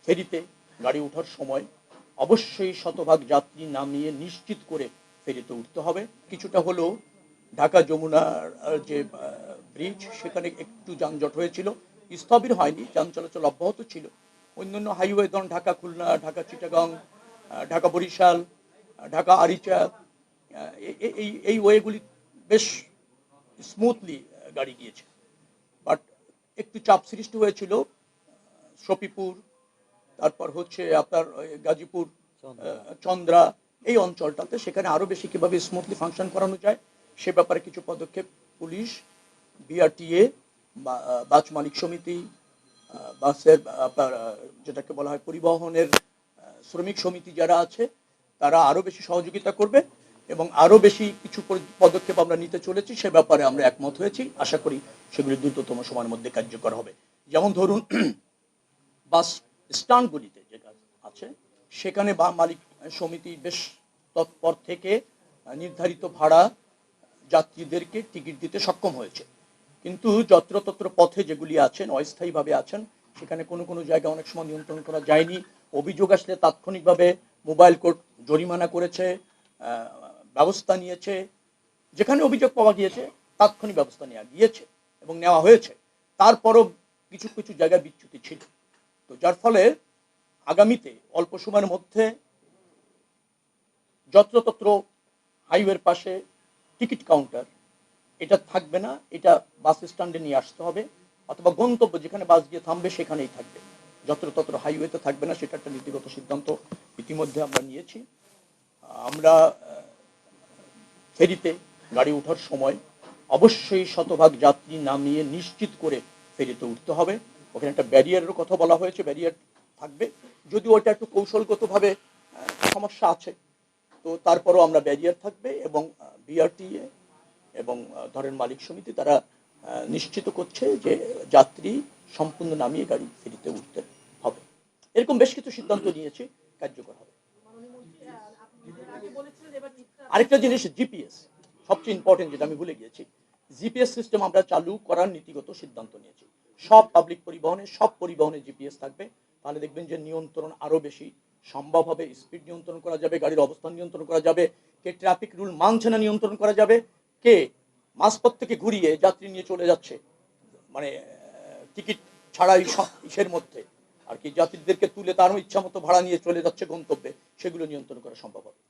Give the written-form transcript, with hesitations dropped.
ফেরিতে গাড়ি ওঠার সময় অবশ্যই শতভাগ যাত্রী নামিয়ে নিশ্চিত করে ফেরিতে উঠতে হবে। কিছুটা হলেও ঢাকা যমুনার যে ব্রিজ সেখানে একটু যানজট হয়েছিল, স্থবির হয়নি, যান চলাচল অব্যাহত ছিল। অন্যান্য হাইওয়ে ধরুন ঢাকা খুলনা, ঢাকা চিটাগাং, ঢাকা বরিশাল, ঢাকা আরিচা, এই ওয়েগুলি বেশ স্মুথলি গাড়ি গিয়েছে। বাট একটু চাপ সৃষ্টি হয়েছিল শফিপুর, তারপর হচ্ছে আপনার গাজীপুর, চন্দ্রা, এই অঞ্চলটাতে। সেখানে আরো বেশি কিভাবে স্মুথলি ফাংশন করানো যায় সে ব্যাপারে কিছু পদক্ষেপ পুলিশ, বিআরটিএ, বাস মালিক সমিতি, বাসের আপনার যেটাকে বলা হয় পরিবহনের শ্রমিক সমিতি যারা আছে তারা আরো বেশি সহযোগিতা করবে এবং আরো বেশি কিছু পদক্ষেপ আমরা নিতে চলেছি। সে ব্যাপারে আমরা একমত হয়েছি, আশা করি সেগুলি দ্রুততম সময়ের মধ্যে কার্যকর হবে। যেমন ধরুন বাস স্ট্যান্ডগুলিতে যেটা আছে সেখানে বা মালিক সমিতি বেশ তৎপর থেকে নির্ধারিত ভাড়া যাত্রীদেরকে টিকিট দিতে সক্ষম হয়েছে। কিন্তু যত্রতত্র পথে যেগুলি আছেন অস্থায়ীভাবে আছেন সেখানে কোনো কোনো জায়গায় অনেক সময় নিয়ন্ত্রণ করা যায়নি। অভিযোগ আসলে তাৎক্ষণিকভাবে মোবাইল কোর্ট জরিমানা করেছে, ব্যবস্থা নিয়েছে। যেখানে অভিযোগ পাওয়া গিয়েছে তাৎক্ষণিক ব্যবস্থা নেওয়া গিয়েছে এবং নেওয়া হয়েছে। তারপরও কিছু কিছু জায়গায় বিচ্যুতি ছিল। তো যার ফলে আগামীতে অল্প সময়ের মধ্যে যত্রতত্র হাইওয়ের পাশে টিকিট কাউন্টার এটা থাকবে না, এটা বাস স্ট্যান্ডে নিয়ে আসতে হবে, অথবা গন্তব্য যেখানে বাস গিয়ে থামবে সেখানেই থাকবে, যত্রতত্র হাইওয়েতে থাকবে না। সেটা একটা নীতিগত সিদ্ধান্ত ইতিমধ্যে আমরা নিয়েছি। আমরা ফেরিতে গাড়ি ওঠার সময় অবশ্যই শতভাগ যাত্রী নামিয়ে নিশ্চিত করে ফেরিতে উঠতে হবে। ওখানে একটা ব্যারিয়ারের কথা বলা হয়েছে, ব্যারিয়ার থাকবে, যদিও ওটা একটু কৌশলগতভাবে সমস্যা আছে, তো তারপরও আমরা ব্যারিয়ার থাকবে এবং বিআরটিএ এবং ধরেন মালিক সমিতি তারা নিশ্চিত করছে যে যাত্রী সম্পূর্ণ নামিয়ে গাড়ি ফেরিতে উঠতে হবে। এরকম বেশ কিছু সিদ্ধান্ত নিয়েছি, কার্যকর হবে। আরেকটা জিনিস জিপিএস, সবচেয়ে ইম্পর্টেন্ট যেটা আমি ভুলে গিয়েছি, জিপিএস সিস্টেম আমরা চালু করার নীতিগত সিদ্ধান্ত নিয়েছি। সব পাবলিক পরিবহনে, সব পরিবহনে জিপিএস থাকবে। তাহলে দেখবেন যে নিয়ন্ত্রণ আরো বেশি সম্ভব হবে, স্পিড নিয়ন্ত্রণ করা যাবে, গাড়ির অবস্থান নিয়ন্ত্রণ করা যাবে, কে ট্রাফিক রুল মানছে না নিয়ন্ত্রণ করা যাবে, কে মাঝপথ থেকে ঘুরিয়ে যাত্রী নিয়ে চলে যাচ্ছে মানে টিকিট ছাড়াই ইসের মধ্যে আর কি, যাত্রীদেরকে তুলে তারও ইচ্ছা মতো ভাড়া নিয়ে চলে যাচ্ছে গন্তব্যে, সেগুলো নিয়ন্ত্রণ করা সম্ভব হবে।